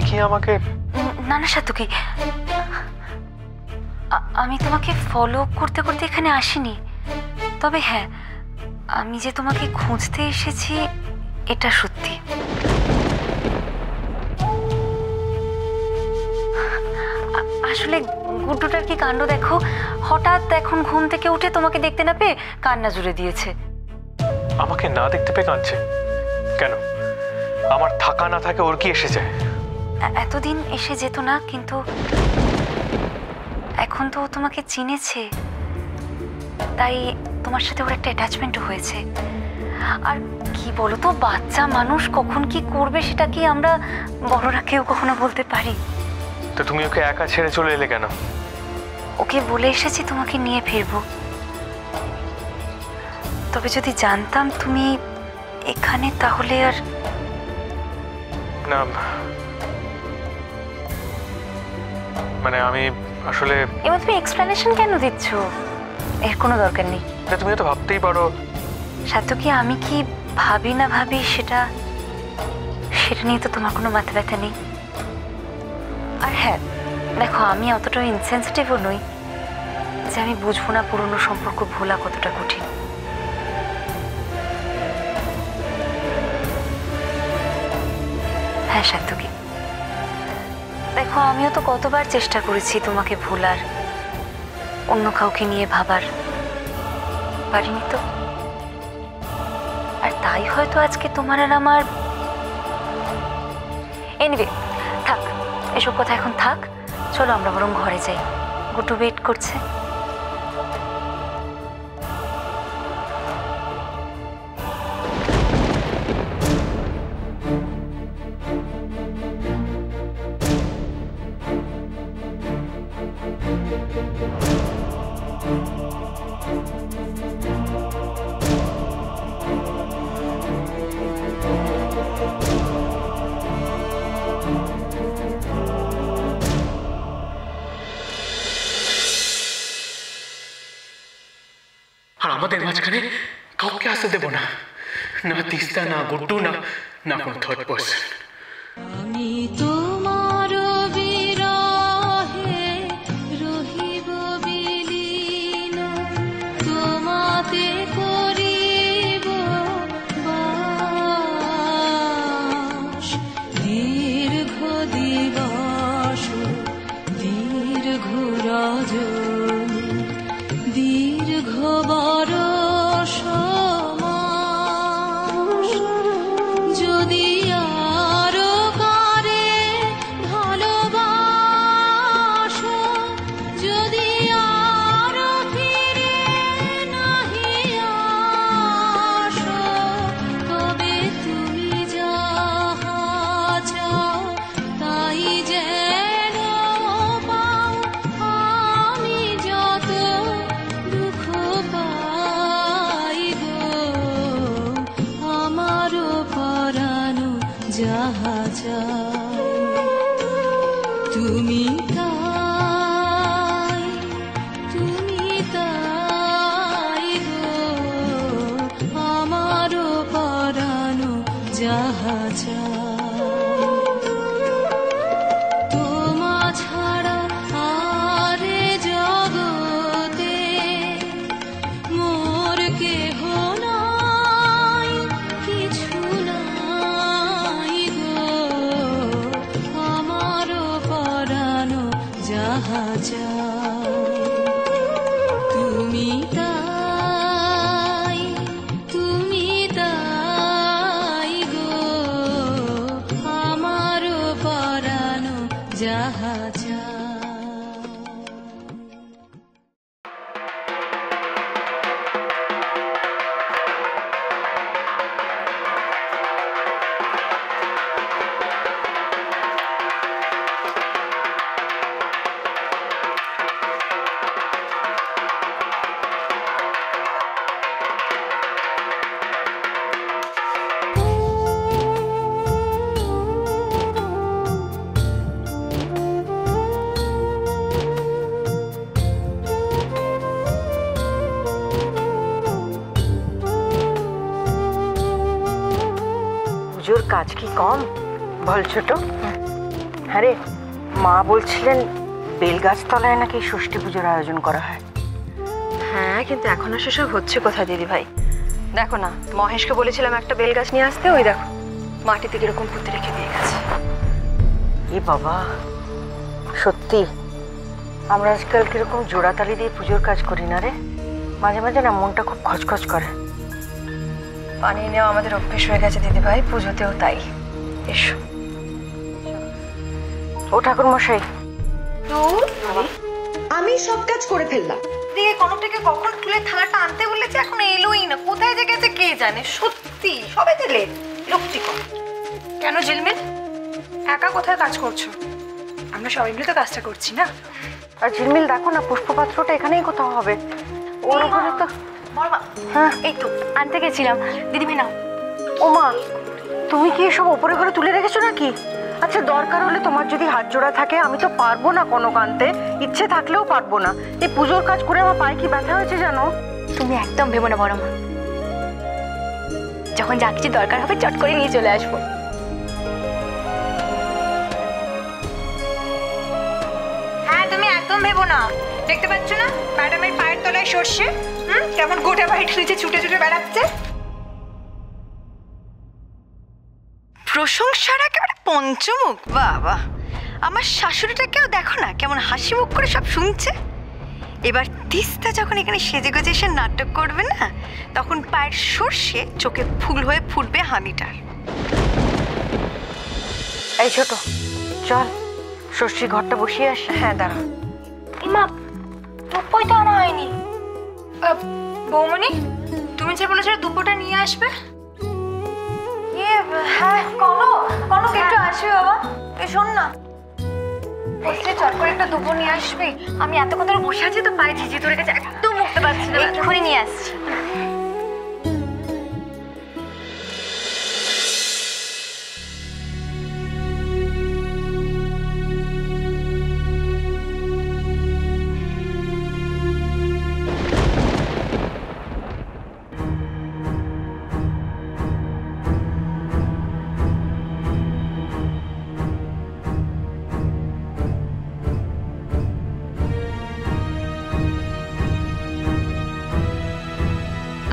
কি আমাকে? না না সাতকি, আমি তোমাকে ফলো করতে করতে এখানে আসিনি। তবে হ্যাঁ, আমি যে তোমাকে খুঁজতে এসেছি এটা সত্যি। আসলে গুড্ডুটার কি কাণ্ড দেখো, হঠাৎ এখন ঘুম থেকে উঠে তোমাকে দেখতে না পেয়ে কান্না জুড়ে দিয়েছে। আমাকে না দেখতে পেয়ে কাঁদছে কেন? আমার থাকা না থাকে ওর কি এসে যায়? এতদিন এসে যেত না, কিন্তু এখন তো ও তোমাকে চিনেছে, তাই তোমার সাথে ওর একটা অ্যাটাচমেন্টও হয়েছে। আর কি বলো তো, বাচ্চা মানুষ কখন কি করবে সেটা কি আমরা বড়রা কেউ কখনো বলতে পারি? তো তুমি ওকে একা ছেড়ে চলে এলে কেন? ওকে বলে এসেছি তোমাকে নিয়ে ফিরবো। তবে যদি জানতাম তুমি এখানে তাহলে আর না, মানে আমি আসলে। এবার তুমি এক্সপ্লেনেশন কেন দিচ্ছ? এর কোনো দরকার নেই। তুমি তো ভাবতেই পারো। সাতকি, আমি কি ভাবি না ভাবি সেটা নিয়ে তো তোমার কোনো মাথা ব্যথা নেই। আর হ্যাঁ দেখো, আমি অতটা ইনসেনসিটিভও নই যে আমি বুঝবো না পুরনো সম্পর্ক ভোলা কতটা কঠিন। হ্যাঁ সাতকি, দেখো আমিও তো কতবার চেষ্টা করেছি তোমাকে ভোলার, অন্য কাউকে নিয়ে ভাবার, পারিনি তো। আর তাই হয়তো আজকে তোমার আর আমার। এনিওয়ে থাক, এসব কথা এখন থাক, চলো আমরা বরং ঘরে যাই, গুড্ডু ওয়েট করছে। আর আমাদের মাঝখানে কাউকে আসতে দেব না, না তিস্তা, না গুড্ডু, না কোনো থার্ড পার্সন। আমি তোমার বিরহে রহিব বিলীন, তোমাতে করিব বাস। দীর্ঘ দিবস দীর্ঘ রজনী, দীর্ঘ বরষ মাস, যদি আরো কারে ভালোবাসো, যদি আরো ফিরে নাহি আসো, তবে তুমি যাহা চাও তাই যেন পাও। আমি যত দুঃখ পাই গো, আমারও পরানো যাহা চাই তুমি তাই, তুমি তাই গো, আমারও পরানো যাহা চাই। তোমা ছাড়া আরে জগতে মোর কেহ নাই, কিছু নাই গো, আমারও পরানো যাহা চাই তুমি তাই, তুমি তাই গো, আমারও পরানো যাহা চাই। পুজোর কাজ কি কম বল ছোট? হ্যাঁ রে, মা বলছিলেন বেলগাছতলায় নাকি ষষ্ঠী পুজোর আয়োজন করা হয়। হ্যাঁ, কিন্তু এখন আর সেসব হচ্ছে কোথায় দিদি ভাই? দেখো না, মহেশকে বলেছিলাম একটা বেলগাছ নিয়ে আসতে, ওই দেখো মাটিতে কিরকম পুঁতে রেখে দিয়ে গেছে। এ বাবা, সত্যি আমরা আজকাল কিরকম জোড়াতালি দিয়ে পুজোর কাজ করি না রে। মাঝে মাঝে না মনটা খুব খচখচ করে। পানিয়ে নেওয়া আমাদের অভ্যেস হয়ে গেছে দিদি ভাই, পুজোতেও তাই। এসো। ও ঠাকুর মশাই, আমি সব কাজ করে ফেললাম। দিকে কনকটাকে কখন তুলে থালাটা আনতে বলেছে, এখন এলোই না। কোথায় যে গেছে কে জানে। সত্যি সবে দিলে বিরক্তিকর। কেন ঝিলমিল, একা কোথায় কাজ করছো? আমরা সবাই মিলে তো কাজটা করছি না। আর ঝিলমিল দেখো না, পুষ্পপাত্রটা এখানেই কোথাও হবে। ওর উপরে তো হ্যাঁ, এই তো আনতে গেছিলাম। দিদিভাই নাও। ও মা, তুমি কি এসব ওপরে ঘরে তুলে রেখেছো নাকি? আচ্ছা, দরকার হলে তোমার যদি হাত জোড়া থাকে, আমি তো পারবো না কোনো কান্তে, ইচ্ছে থাকলেও পারবো না। এই পুজোর কাজ করে আমার পায়ে কি ব্যথা হয়েছে জানো? তুমি একদম ভেবো না বড় মা, যখন যা কিছু দরকার হবে চট করে নিয়ে চলে আসবো। হ্যাঁ, তুমি একদম ভেবো না। দেখতে পাচ্ছ না ম্যাডামের পায়ের তলায় সর্ষে? কেমন গোটা বাড়িটা নিচে ছুটে ছুটে বেড়াচ্ছে। প্রশংসার একেবারে পঞ্চমুখ। বাবা, আমার শাশুড়িটাকেও দেখো না কেমন হাসি মুখ করে সব শুনছে। এবার তিস্তা যখন এখানে সেজে গুজে এসে নাটক করবে না, তখন পায়ের সর্ষে চোখে ফুল হয়ে ফুটবে হানিটার। এই ছোট, চল ষষ্ঠীর ঘরটা বসিয়ে আসি। হ্যাঁ, দাঁড়া। ইমা, দুব্বই তো আনা হয়নি। বৌমনি, তুমি যে বলেছিলে দুব্বটা নিয়ে আসবে। হ্যাঁ, কনক একটু আসবে বাবা। এই শোন না, বসলে চট করে একটা দুব্বো নিয়ে আসবে। আমি এত কথা বসে আছি তো পায়ে ঝিঝি ধরে গেছে, একদম উঠতে পারছি না। এক্ষুনি নিয়ে আসছি।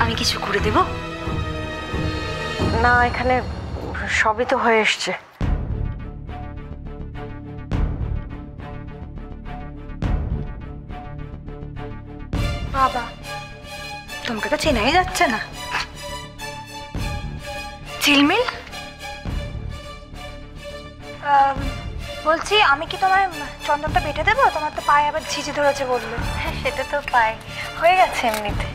আমি কিছু করে দেব না, এখানে সবই তো হয়ে এসছে। বাবা, তোমাকে তো চেনাই যাচ্ছে না। ঝিলমিল, বলছি আমি কি তোমার চন্দনটা বেটে দেবো? তোমার তো পায়ে আবার ঝিঝি ধরেছে বললে। হ্যাঁ সেটা তো পাই, হয়ে গেছে এমনিতে।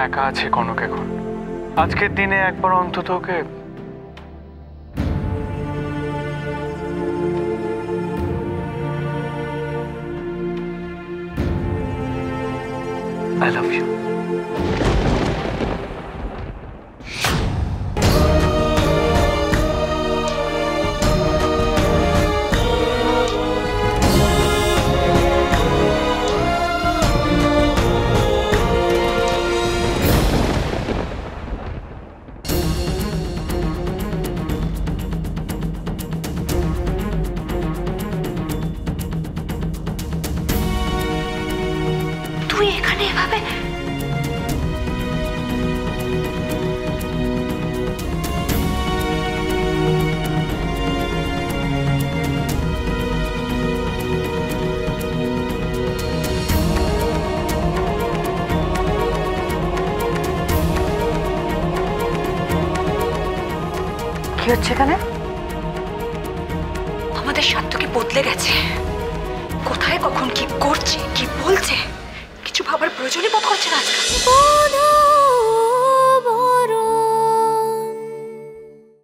একা আছে কনক এখন। আজকের দিনে একবার অন্তত ওকে I love you. তুই এখানে এভাবে? কি হচ্ছে এখানে? আমাদের স্বার্থ কি বদলে গেছে? কোথায় কখন কি করছে, কি বলছে, কিছু ভাবার প্রয়োজনই বোধ করছে না আজকাল।